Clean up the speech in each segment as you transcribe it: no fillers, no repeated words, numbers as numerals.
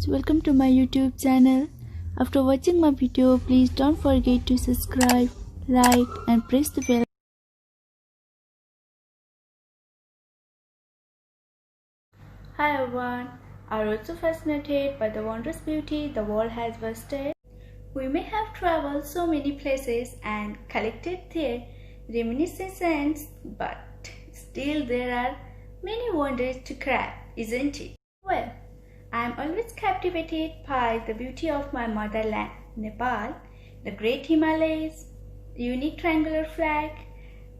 friends, welcome to my YouTube channel. After watching my video, please don't forget to subscribe, like and press the bell. Hi everyone, are also fascinated by the wondrous beauty the world has boasted? We may have traveled so many places and collected their reminiscences, but still there are many wonders to grab, isn't it? Well, I am always captivated by the beauty of my motherland, Nepal, the great Himalayas, the unique triangular flag,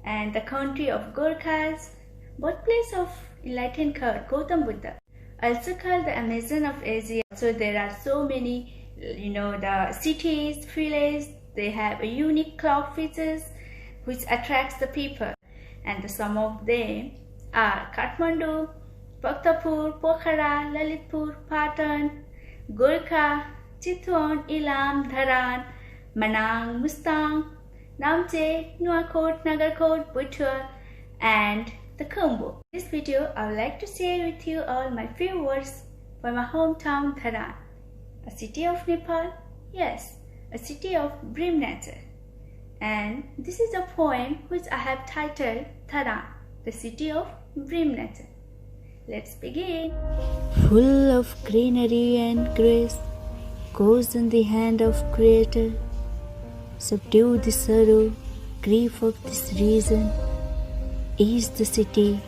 and the country of Gorkhas, birthplace of enlightened Gautam Buddha, also called the Amazon of Asia. So there are so many, the cities, villages, they have a unique clock features which attracts the people, and some of them are Kathmandu, Bhaktapur, Pokhara, Lalitpur, Patan, Gorkha, Chitwan, Ilam, Dharan, Manang, Mustang, Namche, Nuakot, Nagarkot, Butcher, and the Khumbu. In this video, I would like to share with you all my few words for my hometown Dharan, a city of Nepal, yes, a city of brim nature. And this is a poem which I have titled Dharan, the city of brim nature. Let's begin. Full of greenery and grace, goes in the hand of Creator. Subdue the sorrow, grief of this region, is the city,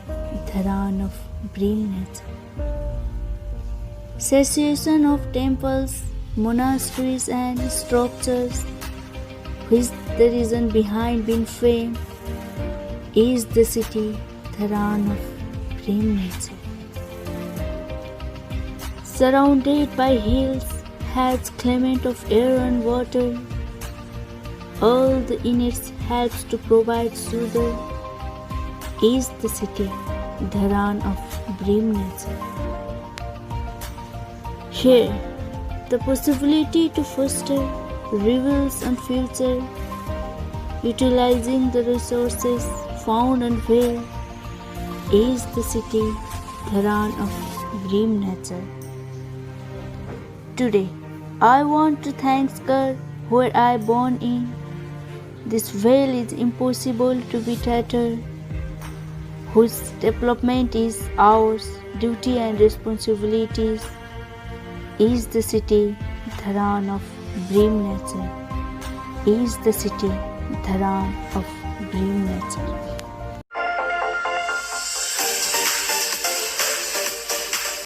Dharan of brim nature. Cessation of temples, monasteries and structures, which the reason behind being famed, is the city, Dharan of brim nature. Surrounded by hills, has clement of air and water, all the in its helps to provide soother, is the city, Dharan of brim nature. Here, the possibility to foster rivers and future, utilizing the resources found and where, is the city, Dharan of brim nature. Today, I want to thank God where I born in. This vale is impossible to be tattered, whose development is ours, duty and responsibilities, is the city, Dharan of brim nature, is the city, Dharan of brim nature.